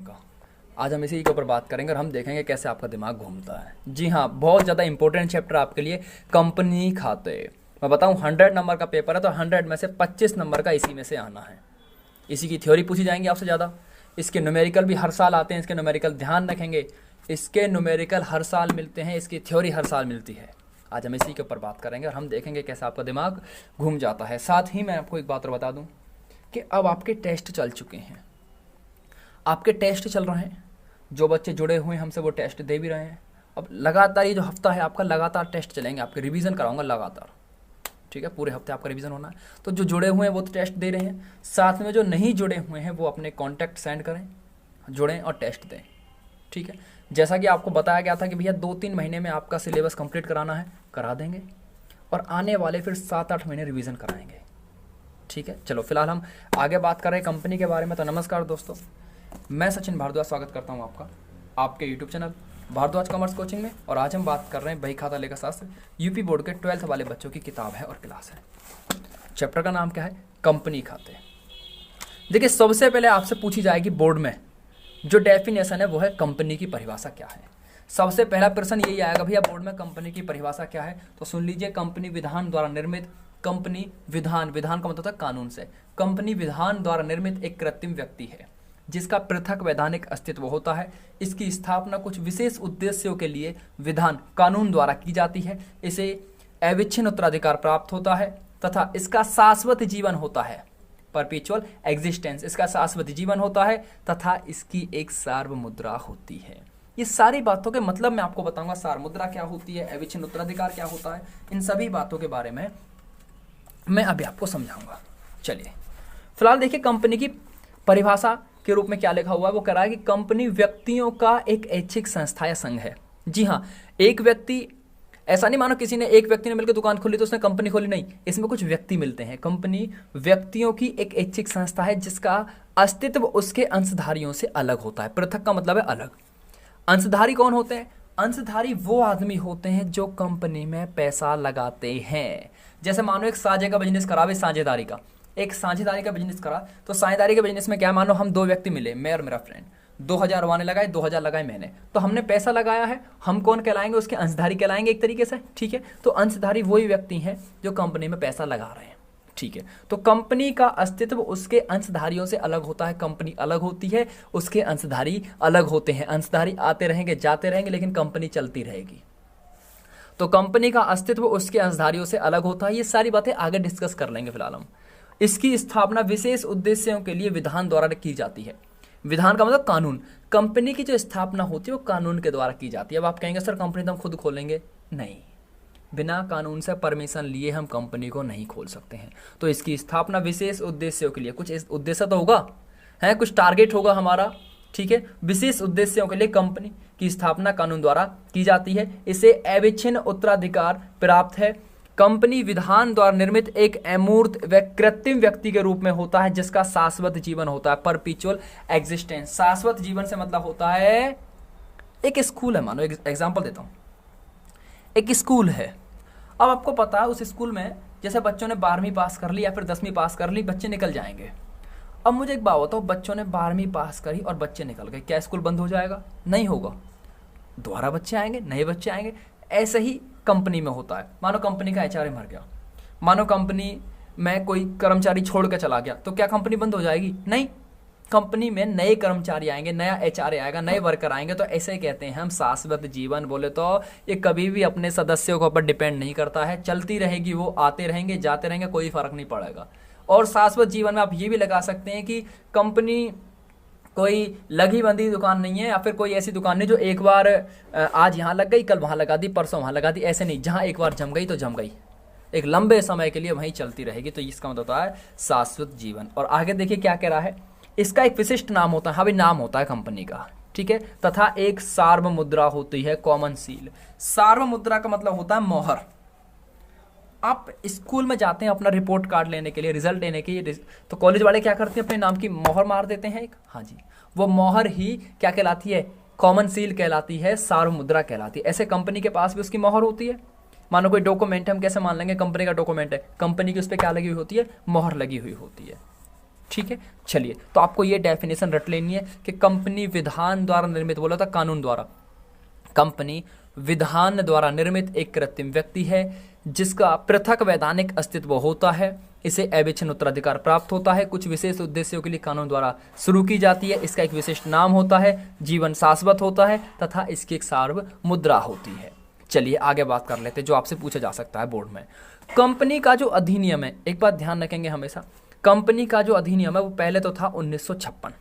का। आज हम इसी के ऊपर बात करेंगे और हम देखेंगे कैसे आपका दिमाग घूमता है। जी हाँ, बहुत ज़्यादा इंपॉर्टेंट चैप्टर आपके लिए, कंपनी खाते। मैं बताऊँ 100 नंबर का पेपर है तो 100 में से 25 नंबर का इसी में से आना है। इसी की थ्योरी पूछी जाएंगी आपसे ज़्यादा। इसके न्यूमेरिकल भी हर साल आते हैं, इसके न्यूमेरिकल ध्यान रखेंगे। इसके न्यूमेरिकल हर साल मिलते हैं, इसकी थ्योरी हर साल मिलती है। आज हम इसी के ऊपर बात करेंगे और हम देखेंगे कैसे आपका दिमाग घूम जाता है। साथ ही मैं आपको एक बात और बता दूं कि अब आपके टेस्ट चल चुके हैं, आपके टेस्ट चल रहे हैं। जो बच्चे जुड़े हुए हैं हमसे वो टेस्ट दे भी रहे हैं। अब लगातार ये जो हफ्ता है आपका लगातार टेस्ट चलेंगे, आपके रिवीजन कराऊंगा लगातार, ठीक है। पूरे हफ्ते आपका रिवीजन होना है। तो जो जुड़े हुए हैं वो तो टेस्ट दे रहे हैं, साथ में जो नहीं जुड़े हुए हैं वो अपने कॉन्टैक्ट सेंड करें, जुड़ें और टेस्ट दें, ठीक है। जैसा कि आपको बताया गया था कि भैया 2-3 महीने में आपका सिलेबस कंप्लीट कराना है, करा देंगे और आने वाले फिर 7-8 महीने रिवीजन कराएंगे, ठीक है। चलो फिलहाल हम आगे बात कर रहे हैं कंपनी के बारे में। तो नमस्कार दोस्तों, मैं सचिन भारद्वाज स्वागत करता हूं आपका आपके YouTube channel Bhardwaj commerce coaching में। और आज हम बात कर रहे हैं बही खाता लेखा शास्त्र, यूपी बोर्ड के 12th वाले बच्चों की किताब है और क्लास है। चैप्टर का नाम क्या है? कंपनी खाते। देखिए, सबसे पहले आपसे पूछी जाएगी बोर्ड में जो डेफिनेशन है वो है कंपनी की परिभाषा क्या है। सबसे पहला प्रश्न यही आएगा, भैया बोर्ड में कंपनी की परिभाषा क्या है? तो सुन लीजिए, कंपनी विधान द्वारा निर्मित, कंपनी विधान, विधान का मतलब होता है कानून से, कंपनी विधान द्वारा निर्मित एक कृत्रिम व्यक्ति है जिसका पृथक वैधानिक अस्तित्व होता है। इसकी स्थापना कुछ विशेष उद्देश्यों के लिए विधान कानून द्वारा की जाती है। इसे अविच्छिन्न उत्तराधिकार प्राप्त होता है तथा इसका शाश्वत जीवन होता है, परपेचुअल एग्जिस्टेंस। इसका शाश्वत जीवन होता है तथा इसकी एक सार्वमुद्रा होती है। ये सारी बातों के मतलब मैं आपको बताऊंगा। सार्वमुद्रा क्या होती है, अविच्छिन्न उत्तराधिकार क्या होता है, इन सभी बातों के बारे में मैं अभी आपको समझाऊंगा। चलिए फिलहाल देखिए, कंपनी की परिभाषा के रूप में क्या लिखा हुआ है, वो कह रहा है कि कंपनी व्यक्तियों का एक ऐच्छिक संस्था या संघ है। जी हाँ, एक व्यक्ति, ऐसा नहीं मानो किसी ने, एक व्यक्ति ने मिलकर दुकान खोली तो उसने कंपनी खोली, नहीं, इसमें कुछ व्यक्ति मिलते हैं। कंपनी व्यक्तियों की एक ऐच्छिक संस्था है जिसका अस्तित्व उसके अंशधारियों से अलग होता है। पृथक का मतलब है अलग। अंशधारी कौन होते हैं? अंशधारी वो आदमी होते हैं जो कंपनी में पैसा लगाते हैं। जैसे मानो एक साझे का बिजनेस करा, साझेदारी का, एक साझेदारी का बिजनेस करा, तो साझेदारी के बिजनेस में क्या, मानो हम 2 व्यक्ति मिले, मैं और मेरा फ्रेंड, 2000 वाने लगाए, 2000 लगाए मैंने, तो हमने पैसा लगाया है, हम कौन कहलाएंगे? उसके अंशधारी कहलाएंगे एक तरीके से, ठीक है। तो अंशधारी वही व्यक्ति हैं जो कंपनी में पैसा लगा रहे हैं, ठीक है। तो कंपनी का अस्तित्व उसके अंशधारियों से अलग होता है। कंपनी अलग होती है, उसके अंशधारी अलग होते हैं। अंशधारी आते रहेंगे जाते रहेंगे लेकिन कंपनी चलती रहेगी। तो कंपनी का अस्तित्व उसके अंशधारियों से अलग होता है। ये सारी बातें आगे डिस्कस कर लेंगे। फिलहाल हम इसकी स्थापना विशेष उद्देश्यों के लिए विधान द्वारा की जाती है। विधान का मतलब कानून। कंपनी की जो स्थापना होती है वो कानून के द्वारा की जाती है। अब आप कहेंगे सर कंपनी तो हम खुद खोलेंगे, नहीं, बिना कानून से परमिशन लिए हम कंपनी को नहीं खोल सकते हैं। तो इसकी स्थापना विशेष उद्देश्यों के लिए, कुछ उद्देश्य तो होगा है, कुछ टारगेट होगा हमारा, ठीक है। विशेष उद्देश्यों के लिए कंपनी की स्थापना कानून द्वारा की जाती है। इसे अविच्छिन्न उत्तराधिकार प्राप्त है। कंपनी विधान द्वारा निर्मित एक अमूर्त व कृत्रिम व्यक्ति के रूप में होता है जिसका शाश्वत जीवन होता है, परपेचुअल एग्जिस्टेंस। शाश्वत जीवन से मतलब होता है, एक स्कूल है, मानो एक एग्जांपल देता हूं, एक स्कूल है। अब आपको पता है उस स्कूल में जैसे बच्चों ने 12वीं पास कर ली या फिर 10वीं पास कर ली, बच्चे निकल जाएंगे। अब मुझे एक बात बताओ, बच्चों ने 12वीं पास करी और बच्चे निकल गए, क्या स्कूल बंद हो जाएगा? नहीं होगा, दोबारा बच्चे आएंगे, नए बच्चे आएंगे। ऐसे ही कंपनी में होता है। मानो कंपनी का एचआरए मर गया, मानो कंपनी में कोई कर्मचारी छोड़ के चला गया, तो क्या कंपनी बंद हो जाएगी? नहीं, कंपनी में नए कर्मचारी आएंगे, नया एचआरए आएगा, नए वर्कर आएंगे। तो ऐसे ही कहते हैं हम शाश्वत जीवन। बोले तो ये कभी भी अपने सदस्यों के ऊपर डिपेंड नहीं करता है, चलती रहेगी, वो आते रहेंगे जाते रहेंगे, कोई फर्क नहीं पड़ेगा। और शाश्वत जीवन में आप ये भी लगा सकते हैं कि कंपनी कोई लगी बंदी दुकान नहीं है, या फिर कोई ऐसी दुकान नहीं जो एक बार आज यहाँ लग गई, कल वहाँ लगा दी, परसों वहाँ लगा दी, ऐसे नहीं। जहाँ एक बार जम गई तो जम गई, एक लंबे समय के लिए वहीं चलती रहेगी। तो इसका मतलब होता है शाश्वत जीवन। और आगे देखिए क्या कह रहा है, इसका एक विशिष्ट नाम होता है, हाँ भाई नाम होता है कंपनी का, ठीक है, तथा एक सार्वमुद्रा होती है, कॉमन सील। सार्वमुद्रा का मतलब होता है मोहर। आप स्कूल में जाते हैं अपना रिपोर्ट कार्ड लेने के लिए, रिजल्ट लेने के लिए, तो कॉलेज वाले क्या करते हैं, अपने नाम की मोहर मार देते हैं एक, हाँ जी, वो मोहर ही क्या कहलाती है? कॉमन सील कहलाती है, सार्वमुद्रा कहलाती है। ऐसे कंपनी के पास भी उसकी मोहर होती है। मानो कोई डॉक्यूमेंट है, हम कैसे मान लेंगे कंपनी का डॉक्यूमेंट है? कंपनी की उस पर क्या लगी हुई होती है? मोहर लगी हुई होती है। ठीक है, चलिए तो आपको ये डेफिनेशन रट लेनी है कि कंपनी विधान द्वारा निर्मित, बोला था कानून द्वारा, कंपनी विधान द्वारा निर्मित एक कृत्रिम व्यक्ति है जिसका पृथक वैधानिक अस्तित्व होता है, इसे अविच्छिन्न उत्तराधिकार प्राप्त होता है, कुछ विशेष उद्देश्यों के लिए कानून द्वारा शुरू की जाती है, इसका एक विशिष्ट नाम होता है, जीवन शाश्वत होता है तथा इसकी एक सार्व मुद्रा होती है। चलिए आगे बात कर लेते हैं जो आपसे पूछा जा सकता है बोर्ड में। कंपनी का जो अधिनियम है, एक बात ध्यान रखेंगे हमेशा, कंपनी का जो अधिनियम है वो पहले तो था 1956।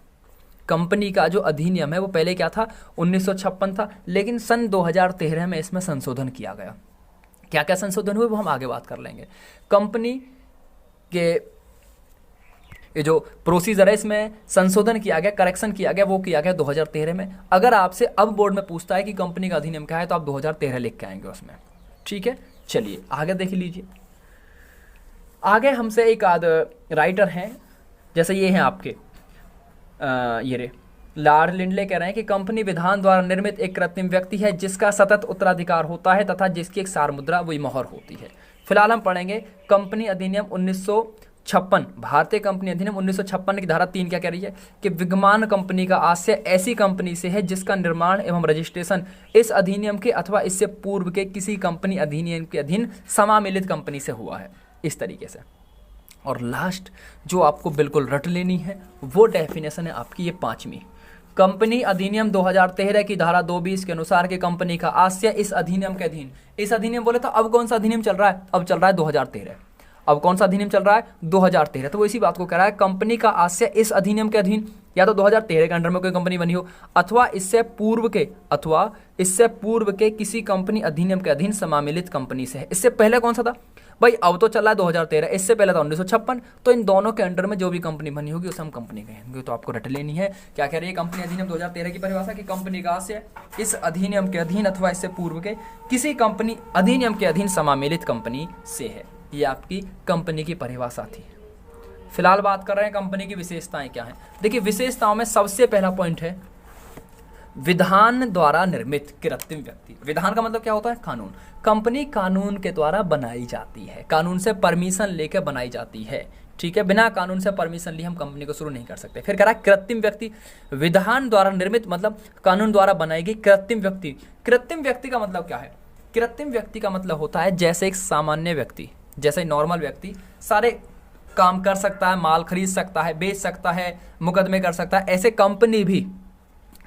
कंपनी का जो अधिनियम है वो पहले क्या था, 1956 था, लेकिन सन 2013 में इसमें संशोधन किया गया। क्या क्या संशोधन हुए वो हम आगे बात कर लेंगे। कंपनी के ये जो प्रोसीजर है इसमें संशोधन किया गया, करेक्शन किया गया, वो किया गया 2013 में। अगर आपसे अब बोर्ड में पूछता है कि कंपनी का अधिनियम क्या है तो आप 2013 लिख के आएंगे उसमें, ठीक है। चलिए आगे देख लीजिए। आगे हमसे एक आध राइटर हैं, जैसे ये हैं आपके ये रे लॉर्ड लिंडले कह रहे हैं कि कंपनी विधान द्वारा निर्मित एक कृत्रिम व्यक्ति है जिसका सतत उत्तराधिकार होता है तथा जिसकी एक सार मुद्रा वही मोहर होती है। फिलहाल हम पढ़ेंगे कंपनी अधिनियम 1956, भारतीय कंपनी अधिनियम 1956 की धारा 3 क्या कह रही है कि विद्यमान कंपनी का आशय ऐसी कंपनी से है जिसका निर्माण एवं रजिस्ट्रेशन इस अधिनियम के अथवा इससे पूर्व के किसी कंपनी अधिनियम के अधीन समामिलित कंपनी से हुआ है, इस तरीके से। और लास्ट जो आपको बिल्कुल रट लेनी है वो डेफिनेशन है आपकी ये 5वीं, कंपनी अधिनियम 2013 की धारा 220 के अनुसार कि कंपनी का आशय इस अधिनियम के अधीन, इस अधिनियम बोले तो अब कौन सा अधिनियम चल रहा है, अब चल रहा है 2013। अब कौन सा अधिनियम चल रहा है, 2013। तो वो इसी बात को कह रहा है, कंपनी का आशय इस अधिनियम के अधीन, या तो 2013 के अंडर में कोई कंपनी बनी हो अथवा इससे पूर्व के किसी कंपनी अधिनियम के अधीन समामिलित कंपनी से है। इससे पहले कौन सा था भाई, अब तो चल रहा है 2013, इससे पहले था 1956। तो इन दोनों के अंडर में जो भी कंपनी बनी होगी उसे हम कंपनी कहेंगे। तो आपको रट लेनी है, क्या कह रही है कंपनी अधिनियम 2013 की परिभाषा की कंपनी का आशय इस अधिनियम के अधीन अथवा इससे पूर्व के किसी कंपनी अधिनियम के अधीन समामिलित कंपनी से है। ये आपकी कंपनी की परिभाषा थी। फिलहाल बात कर रहे हैं कंपनी की विशेषताएं क्या हैं। देखिए विशेषताओं में सबसे पहला पॉइंट है विधान द्वारा निर्मित कृत्रिम व्यक्ति। विधान का मतलब क्या होता है, कानून। कंपनी कानून के द्वारा बनाई जाती है, कानून से परमिशन लेकर बनाई जाती है, ठीक है। बिना कानून से परमिशन लिए हम कंपनी को शुरू नहीं कर सकते। फिर कह रहा है कृत्रिम व्यक्ति, विधान द्वारा निर्मित मतलब कानून द्वारा बनाई गई कृत्रिम व्यक्ति। कृत्रिम व्यक्ति का मतलब क्या है, कृत्रिम व्यक्ति का मतलब होता है जैसे एक सामान्य व्यक्ति, जैसे नॉर्मल व्यक्ति सारे काम कर सकता है, माल खरीद सकता है, बेच सकता है, मुकदमे कर सकता है, ऐसे कंपनी भी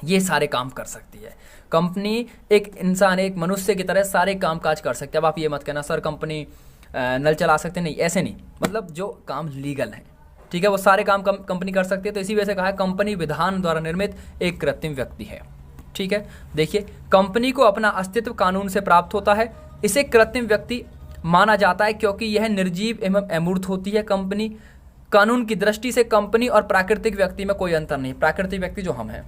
ये सारे काम कर सकती है। कंपनी एक इंसान, एक मनुष्य की तरह सारे काम काज कर सकते हैं। अब आप ये मत कहना सर कंपनी नल चला सकते, नहीं, ऐसे नहीं, मतलब जो काम लीगल है, ठीक है, वो सारे काम कंपनी कर सकती है। तो इसी वजह से कहा है कंपनी विधान द्वारा निर्मित एक कृत्रिम व्यक्ति है, ठीक है। देखिए कंपनी को अपना अस्तित्व कानून से प्राप्त होता है, इसे कृत्रिम व्यक्ति माना जाता है क्योंकि यह निर्जीव एवं अमूर्त होती है। कंपनी कानून की दृष्टि से कंपनी और प्राकृतिक व्यक्ति में कोई अंतर नहीं। प्राकृतिक व्यक्ति जो हम हैं,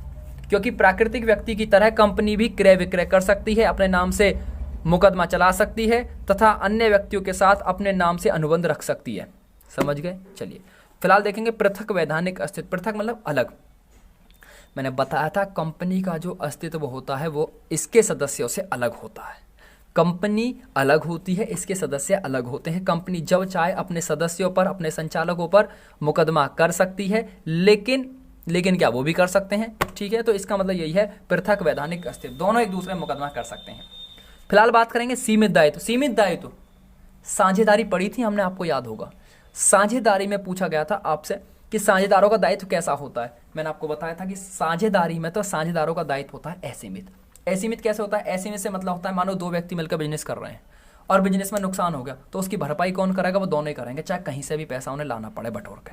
क्योंकि प्राकृतिक व्यक्ति की तरह कंपनी भी क्रय विक्रय कर सकती है, अपने नाम से मुकदमा चला सकती है तथा अन्य व्यक्तियों के साथ अपने नाम से अनुबंध रख सकती है। समझ गए। चलिए फिलहाल देखेंगे पृथक वैधानिक अस्तित्व। पृथक मतलब अलग। मैंने बताया था कंपनी का जो अस्तित्व होता है वो इसके सदस्यों से अलग होता है। कंपनी अलग होती है, इसके सदस्य अलग होते हैं। कंपनी जब चाहे अपने सदस्यों पर, अपने संचालकों पर मुकदमा कर सकती है, लेकिन क्या वो भी कर सकते हैं, ठीक है। तो इसका मतलब यही है पृथक वैधानिक अस्तित्व, दोनों एक दूसरे में मुकदमा कर सकते हैं। फिलहाल बात करेंगे सीमित दायित्व। सीमित दायित्व साझेदारी पढ़ी थी हमने, आपको याद होगा। साझेदारी में पूछा गया था आपसे कि साझेदारों का दायित्व कैसा होता है। मैंने आपको बताया था कि साझेदारी में तो साझेदारों का दायित्व होता है असीमित। असीमित कैसे होता है, असीमित से मतलब होता है मानो दो व्यक्ति मिलकर बिजनेस कर रहे हैं और बिजनेस में नुकसान हो गया तो उसकी भरपाई कौन करेगा, वो दोनों ही करेंगे, चाहे कहीं से भी पैसा उन्हें लाना पड़े बटोर के।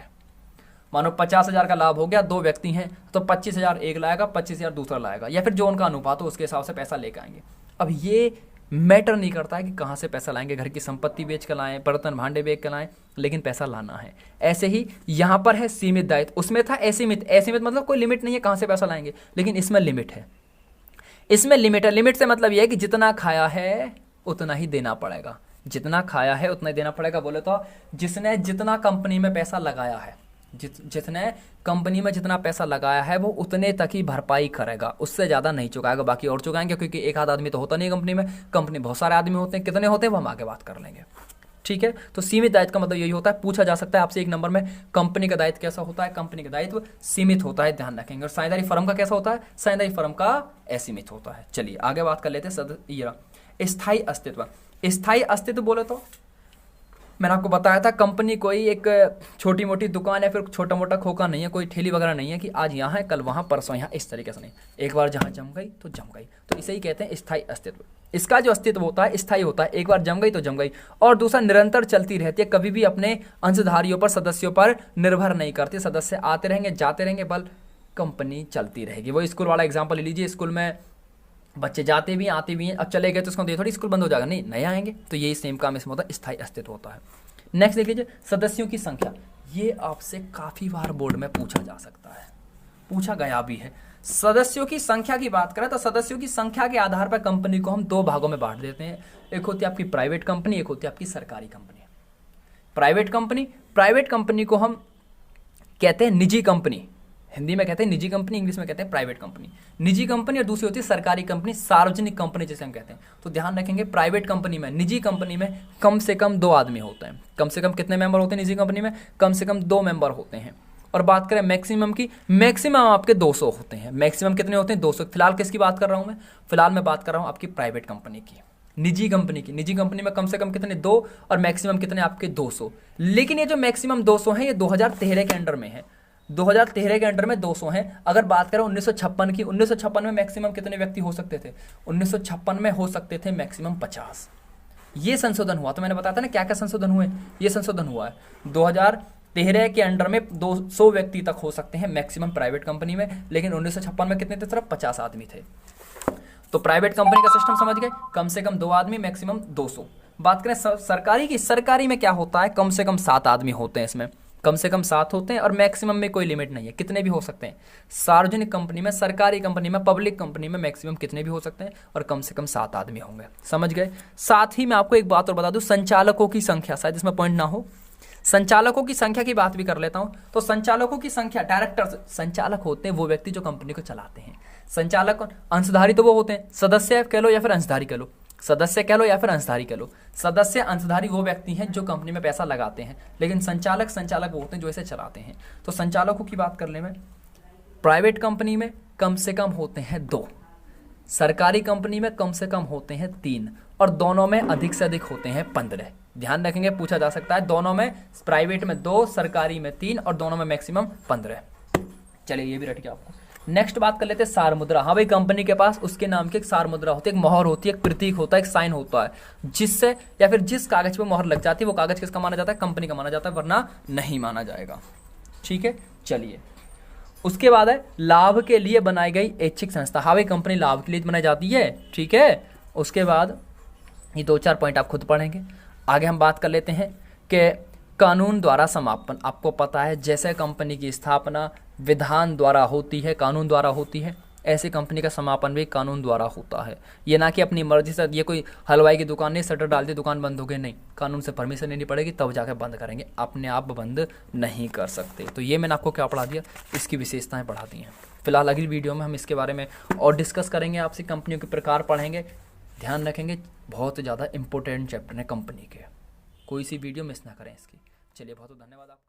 मानो 50,000 का लाभ हो गया, दो व्यक्ति हैं तो 25,000 एक लाएगा, 25,000 दूसरा लाएगा, या फिर जो उनका अनुपात हो उसके हिसाब से पैसा लेकर आएंगे। अब ये मैटर नहीं करता है कि कहाँ से पैसा लाएंगे, घर की संपत्ति बेच कर लाएं, बर्तन भांडे बेच कर लाएं, लेकिन पैसा लाना है। ऐसे ही यहाँ पर है सीमित दायित्व, उसमें था असीमित। असीमित मतलब कोई लिमिट नहीं है कहाँ से पैसा लाएंगे, लेकिन इसमें लिमिट है। इसमें लिमिट है। लिमिट से मतलब यह है कि जितना खाया है उतना ही देना पड़ेगा, जितना खाया है उतना ही देना पड़ेगा। बोले तो जिसने जितना कंपनी में पैसा लगाया है, जितने कंपनी में जितना पैसा लगाया है वो उतने तक ही भरपाई करेगा, उससे ज़्यादा नहीं चुकाएगा। बाकी और चुकाएंगे, क्योंकि एक आध आदमी तो होता नहीं कंपनी में, कंपनी बहुत सारे आदमी होते हैं। कितने होते हैं वो हम आगे बात कर लेंगे। ठीक है। तो सीमित दायित्व का मतलब यही होता है, पूछा जा सकता है आपसे 1 नंबर में, कंपनी का दायित्व कैसा होता है, कंपनी का दायित्व सीमित होता है, ध्यान रखेंगे। और साझेदारी फर्म का कैसा होता है, साझेदारी फर्म का असीमित होता है। चलिए आगे बात कर लेते हैं स्थायी अस्तित्व। स्थायी अस्तित्व बोले तो मैंने आपको बताया था, कंपनी कोई एक छोटी मोटी दुकान या फिर छोटा मोटा खोखा नहीं है, कोई ठेली वगैरह नहीं है कि आज यहाँ है कल वहाँ परसों यहाँ, इस तरीके से नहीं, एक बार जहाँ जम गई तो जम गई। तो इसे ही कहते हैं स्थायी अस्तित्व। इसका जो अस्तित्व होता है स्थायी होता है, एक बार जम गई तो जम गई। और दूसरा निरंतर चलती रहती है, कभी भी अपने अंशधारियों पर, सदस्यों पर निर्भर नहीं करती। सदस्य आते रहेंगे जाते रहेंगे, बल कंपनी चलती रहेगी। वो स्कूल वाला एग्जाम्पल ले लीजिए, स्कूल में बच्चे जाते भी आते भी हैं, अब चले गए तो उसको थोड़ी स्कूल बंद हो जाएगा, नहीं नए आएंगे। तो यही सेम काम इसमें होता है, स्थायी अस्तित्व होता है। नेक्स्ट देख लीजिए सदस्यों की संख्या। ये आपसे काफी बार बोर्ड में पूछा जा सकता है, पूछा गया भी है। सदस्यों की संख्या की बात करें तो सदस्यों की संख्या के आधार पर कंपनी को हम 2 भागों में बांट देते हैं। एक होती है आपकी प्राइवेट कंपनी, एक होती है आपकी सरकारी कंपनी। प्राइवेट कंपनी को हम कहते हैं निजी कंपनी, हिंदी में कहते हैं निजी कंपनी, इंग्लिश में कहते हैं प्राइवेट कंपनी। निजी कंपनी और दूसरी होती है सरकारी कंपनी, सार्वजनिक कंपनी जिसे हम कहते हैं। तो ध्यान रखेंगे प्राइवेट कंपनी में, निजी कंपनी में कम से कम 2 आदमी होते हैं। कम से कम कितने मेंबर होते हैं निजी कंपनी में, कम से कम 2 मेंबर होते हैं। और बात करें मैक्सिमम की, मैक्सिमम आपके 200 होते हैं। मैक्सिमम कितने होते हैं, 200। फिलहाल किसकी बात कर रहा हूं मैं, फिलहाल मैं बात कर रहा हूं आपकी प्राइवेट कंपनी की, निजी कंपनी की। निजी कंपनी में कम से कम कितने, 2, और मैक्सिमम कितने आपके 200। लेकिन ये जो मैक्सिमम 200 है ये 2013 के अंडर में है, 2013 के अंडर में 200 हैं। अगर बात करें 1956 की, 1956 में मैक्सिमम कितने व्यक्ति हो सकते थे, 1956 में हो सकते थे मैक्सिमम 50। ये संशोधन हुआ, तो मैंने बताया था ना क्या क्या संशोधन हुए, ये संशोधन हुआ है। 2013 के अंडर में 200 व्यक्ति तक हो सकते हैं मैक्सिमम प्राइवेट कंपनी में, लेकिन 1956 में कितने थे, सिर्फ 50 आदमी थे। तो प्राइवेट कंपनी का सिस्टम समझ गए, कम से कम 2 आदमी, मैक्सिमम 200। बात करें सरकारी की, सरकारी में क्या होता है, कम से कम 7 आदमी होते हैं, इसमें कम से कम 7 होते हैं, और मैक्सिमम में कोई लिमिट नहीं है, कितने भी हो सकते हैं। सार्वजनिक कंपनी में, सरकारी कंपनी में, पब्लिक कंपनी में मैक्सिमम कितने भी हो सकते हैं, और कम से कम 7 आदमी होंगे, समझ गए। साथ ही मैं आपको एक बात और बता दूं, संचालकों की संख्या, शायद इसमें पॉइंट ना हो, संचालकों की संख्या की बात भी कर लेता हूं। तो संचालकों की संख्या, डायरेक्टर्स संचालक होते हैं वो व्यक्ति जो कंपनी को चलाते हैं। संचालक, अंशधारी तो वो होते हैं, सदस्य कह लो या फिर अंशधारी कह लो, सदस्य कह लो या फिर अंशधारी कह लो। सदस्य अंशधारी वो व्यक्ति हैं जो कंपनी में पैसा लगाते हैं, लेकिन संचालक वो होते हैं जो इसे चलाते हैं। तो संचालकों की बात कर ले में, प्राइवेट कंपनी में कम से कम होते हैं 2, सरकारी कंपनी में कम से कम होते हैं 3, और दोनों में अधिक से अधिक होते हैं 15। ध्यान रखेंगे, पूछा जा सकता है, दोनों में, प्राइवेट में 2, सरकारी में 3, और दोनों में मैक्सिमम 15। चलिए ये भी रट गया आपको। नेक्स्ट बात कर लेते हैं सार मुद्रा। हाँ भाई, कंपनी के पास उसके नाम की एक सार मुद्रा होती है, एक मोहर होती है, एक प्रतीक होता है, एक साइन होता है, जिससे या फिर जिस कागज पे मोहर लग जाती है वो कागज किसका माना जाता है, कंपनी का माना जाता है, वरना नहीं माना जाएगा। ठीक है, चलिए उसके बाद है लाभ के लिए बनाई गई ऐच्छिक संस्था। हाँ भाई, कंपनी लाभ के लिए बनाई जाती है, ठीक है। उसके बाद ये 2-4 पॉइंट आप खुद पढ़ेंगे। आगे हम बात कर लेते हैं कि कानून द्वारा समापन। आपको पता है जैसे कंपनी की स्थापना विधान द्वारा होती है, कानून द्वारा होती है, ऐसी कंपनी का समापन भी कानून द्वारा होता है। ये ना कि अपनी मर्जी से, ये कोई हलवाई की दुकान नहीं, शटर डाल दी दुकान बंद हो गई, नहीं, कानून से परमिशन लेनी पड़ेगी तब जाकर बंद करेंगे, अपने आप बंद नहीं कर सकते। तो ये मैंने आपको क्या पढ़ा दिया, इसकी विशेषताएं पढ़ा दी हैं। फिलहाल अगली वीडियो में हम इसके बारे में और डिस्कस करेंगे, आपसे कंपनियों के प्रकार पढ़ेंगे। ध्यान रखेंगे, बहुत ज़्यादा इंपॉर्टेंट चैप्टर है कंपनी के, कोई सी वीडियो मिस ना करें इसकी। चलिए, बहुत बहुत धन्यवाद आपका।